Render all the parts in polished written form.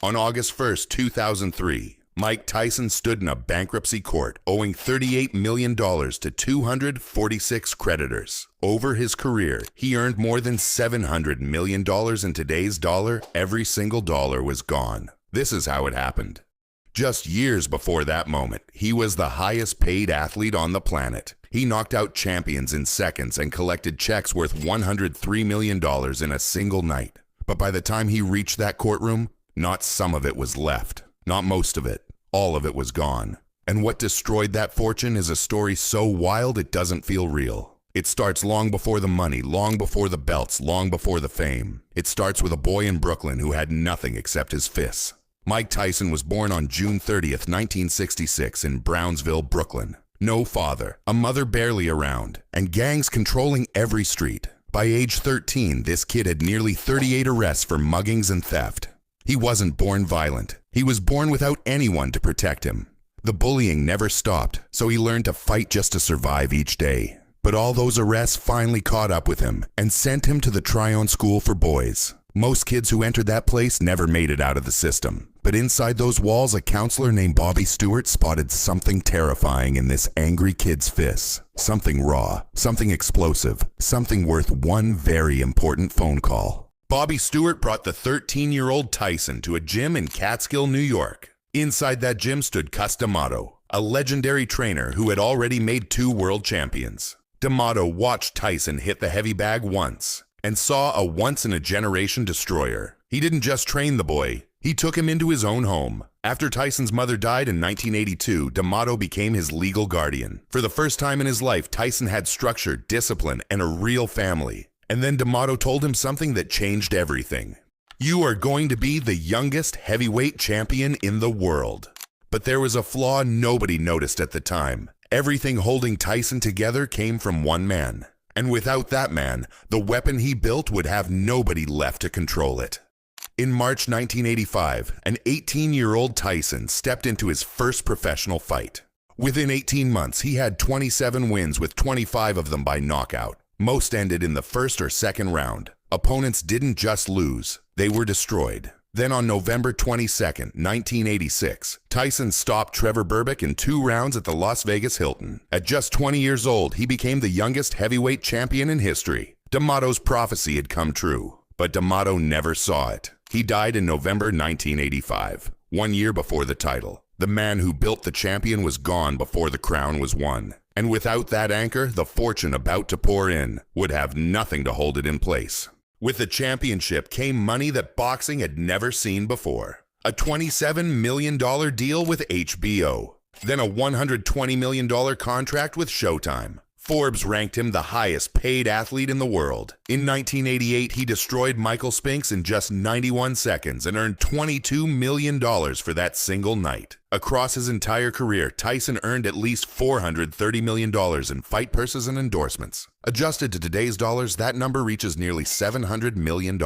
On August 1st, 2003, Mike Tyson stood in a bankruptcy court owing $38 million to 246 creditors. Over his career, he earned more than $700 million in today's dollar. Every single dollar was gone. This is how it happened. Just years before that moment, he was the highest paid athlete on the planet. He knocked out champions in seconds and collected checks worth $103 million in a single night. But by the time he reached that courtroom, not some of it was left. Not most of it. All of it was gone. And what destroyed that fortune is a story so wild it doesn't feel real. It starts long before the money, long before the belts, long before the fame. It starts with a boy in Brooklyn who had nothing except his fists. Mike Tyson was born on June 30th, 1966 in Brownsville, Brooklyn. No father, a mother barely around, and gangs controlling every street. By age 13, this kid had nearly 38 arrests for muggings and theft. He wasn't born violent. He was born without anyone to protect him. The bullying never stopped, so he learned to fight just to survive each day. But all those arrests finally caught up with him and sent him to the Tryon School for Boys. Most kids who entered that place never made it out of the system. But inside those walls, a counselor named Bobby Stewart spotted something terrifying in this angry kid's fists. Something raw, something explosive, something worth one very important phone call. Bobby Stewart brought the 13-year-old Tyson to a gym in Catskill, New York. Inside that gym stood Cus D'Amato, a legendary trainer who had already made 2 world champions. D'Amato watched Tyson hit the heavy bag once and saw a once-in-a-generation destroyer. He didn't just train the boy, he took him into his own home. After Tyson's mother died in 1982, D'Amato became his legal guardian. For the first time in his life, Tyson had structure, discipline, and a real family. And then D'Amato told him something that changed everything. You are going to be the youngest heavyweight champion in the world. But there was a flaw nobody noticed at the time. Everything holding Tyson together came from one man. And without that man, the weapon he built would have nobody left to control it. In March 1985, an 18-year-old Tyson stepped into his first professional fight. Within 18 months, he had 27 wins with 25 of them by knockout. Most ended in the first or second round. Opponents didn't just lose, they were destroyed. Then on November 22, 1986, Tyson stopped Trevor Berbick in 2 rounds at the Las Vegas Hilton. At just 20 years old, he became the youngest heavyweight champion in history. D'Amato's prophecy had come true, but D'Amato never saw it. He died in November 1985, 1 year before the title. The man who built the champion was gone before the crown was won. And without that anchor, the fortune about to pour in would have nothing to hold it in place. With the championship came money that boxing had never seen before. A $27 million deal with HBO. Then a $120 million contract with Showtime. Forbes ranked him the highest paid athlete in the world. In 1988, he destroyed Michael Spinks in just 91 seconds and earned $22 million for that single night. Across his entire career, Tyson earned at least $430 million in fight purses and endorsements. Adjusted to today's dollars, that number reaches nearly $700 million.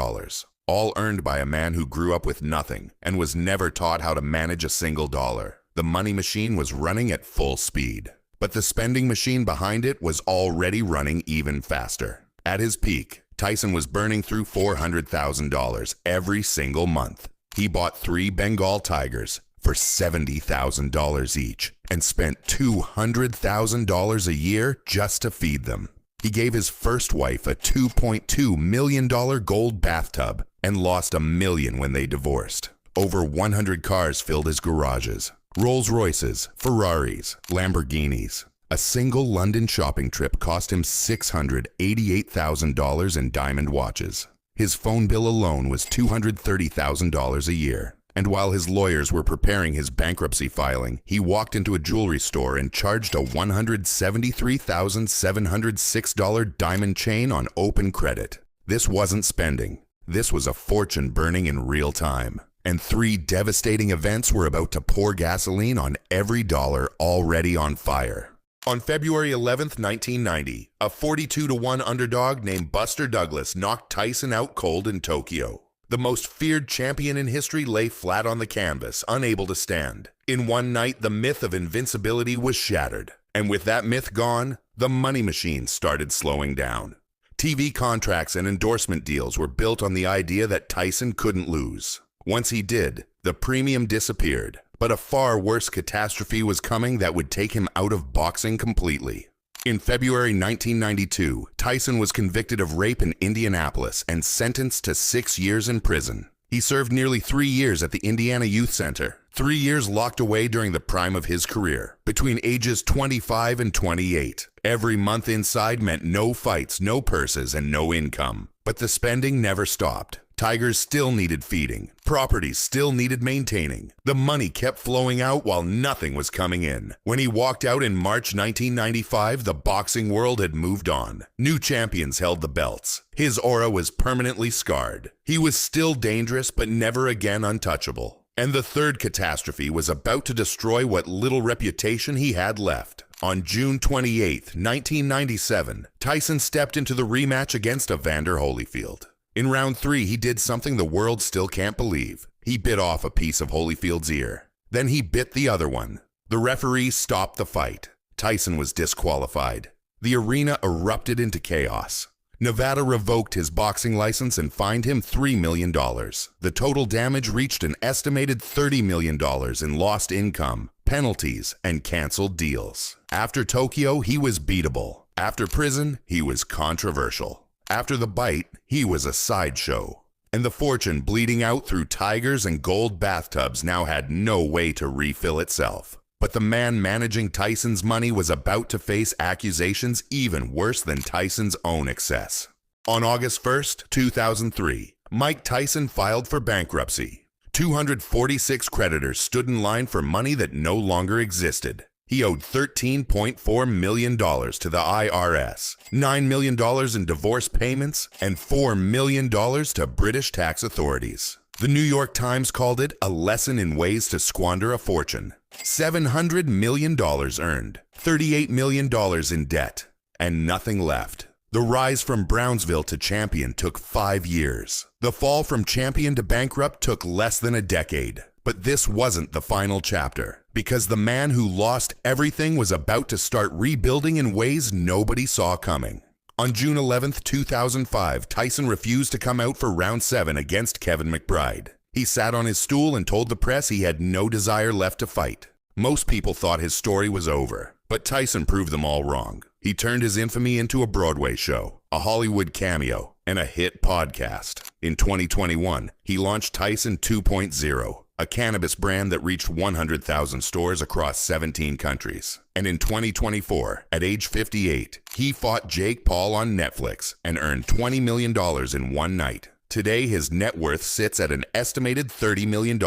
All earned by a man who grew up with nothing and was never taught how to manage a single dollar. The money machine was running at full speed. But the spending machine behind it was already running even faster. At his peak, Tyson was burning through $400,000 every single month. He bought 3 Bengal tigers for $70,000 each and spent $200,000 a year just to feed them. He gave his first wife a $2.2 million gold bathtub and lost $1 million when they divorced. Over 100 cars filled his garages. Rolls-Royces, Ferraris, Lamborghinis. A single London shopping trip cost him $688,000 in diamond watches. His phone bill alone was $230,000 a year. And while his lawyers were preparing his bankruptcy filing, he walked into a jewelry store and charged a $173,706 diamond chain on open credit. This wasn't spending. This was a fortune burning in real time. And 3 devastating events were about to pour gasoline on every dollar already on fire. On February 11th, 1990, a 42-1 underdog named Buster Douglas knocked Tyson out cold in Tokyo. The most feared champion in history lay flat on the canvas, unable to stand. In one night, the myth of invincibility was shattered. And with that myth gone, the money machine started slowing down. TV contracts and endorsement deals were built on the idea that Tyson couldn't lose. Once he did, The premium disappeared, but a far worse catastrophe was coming that would take him out of boxing completely. In February 1992, Tyson was convicted of rape in Indianapolis and sentenced to 6 years in prison. He served nearly 3 years at the Indiana Youth Center, 3 years locked away during the prime of his career, between ages 25 and 28. Every month inside meant no fights, no purses, and no income. But the spending never stopped. Tigers still needed feeding. Properties still needed maintaining. The money kept flowing out while nothing was coming in. When he walked out in March 1995, the boxing world had moved on. New champions held the belts. His aura was permanently scarred. He was still dangerous, but never again untouchable. And the third catastrophe was about to destroy what little reputation he had left. On June 28, 1997, Tyson stepped into the rematch against Evander Holyfield. In round 3, he did something the world still can't believe. He bit off a piece of Holyfield's ear. Then he bit the other one. The referee stopped the fight. Tyson was disqualified. The arena erupted into chaos. Nevada revoked his boxing license and fined him $3 million. The total damage reached an estimated $30 million in lost income, penalties, and canceled deals. After Tokyo, he was beatable. After prison, he was controversial. After the bite, he was a sideshow. And the fortune bleeding out through tigers and gold bathtubs now had no way to refill itself. But the man managing Tyson's money was about to face accusations even worse than Tyson's own excess. On August 1st, 2003, Mike Tyson filed for bankruptcy. 246 creditors stood in line for money that no longer existed. He owed $13.4 million to the IRS, $9 million in divorce payments, and $4 million to British tax authorities. The New York Times called it a lesson in ways to squander a fortune. $700 million earned, $38 million in debt, and nothing left. The rise from Brownsville to champion took 5 years. The fall from champion to bankrupt took less than a decade. But this wasn't the final chapter, because the man who lost everything was about to start rebuilding in ways nobody saw coming. On June 11, 2005, Tyson refused to come out for round 7 against Kevin McBride. He sat on his stool and told the press he had no desire left to fight. Most people thought his story was over, but Tyson proved them all wrong. He turned his infamy into a Broadway show, a Hollywood cameo, and a hit podcast. In 2021, he launched Tyson 2.0. A cannabis brand that reached 100,000 stores across 17 countries. And in 2024, at age 58, he fought Jake Paul on Netflix and earned $20 million in one night. Today, his net worth sits at an estimated $30 million,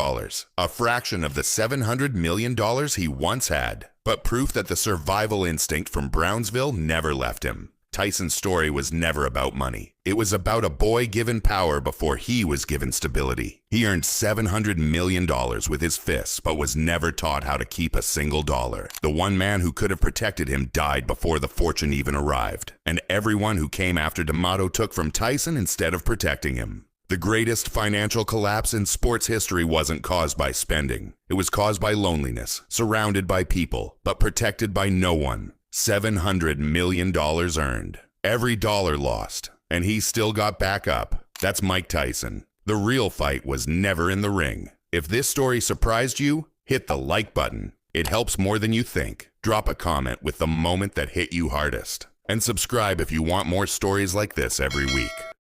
a fraction of the $700 million he once had, but proof that the survival instinct from Brownsville never left him. Tyson's story was never about money. It was about a boy given power before he was given stability. He earned $700 million with his fists, but was never taught how to keep a single dollar. The one man who could have protected him died before the fortune even arrived. And everyone who came after D'Amato took from Tyson instead of protecting him. The greatest financial collapse in sports history wasn't caused by spending. It was caused by loneliness, surrounded by people, but protected by no one. $700 million earned. Every dollar lost. And he still got back up. That's Mike Tyson. The real fight was never in the ring. If this story surprised you, hit the like button. It helps more than you think. Drop a comment with the moment that hit you hardest. And subscribe if you want more stories like this every week.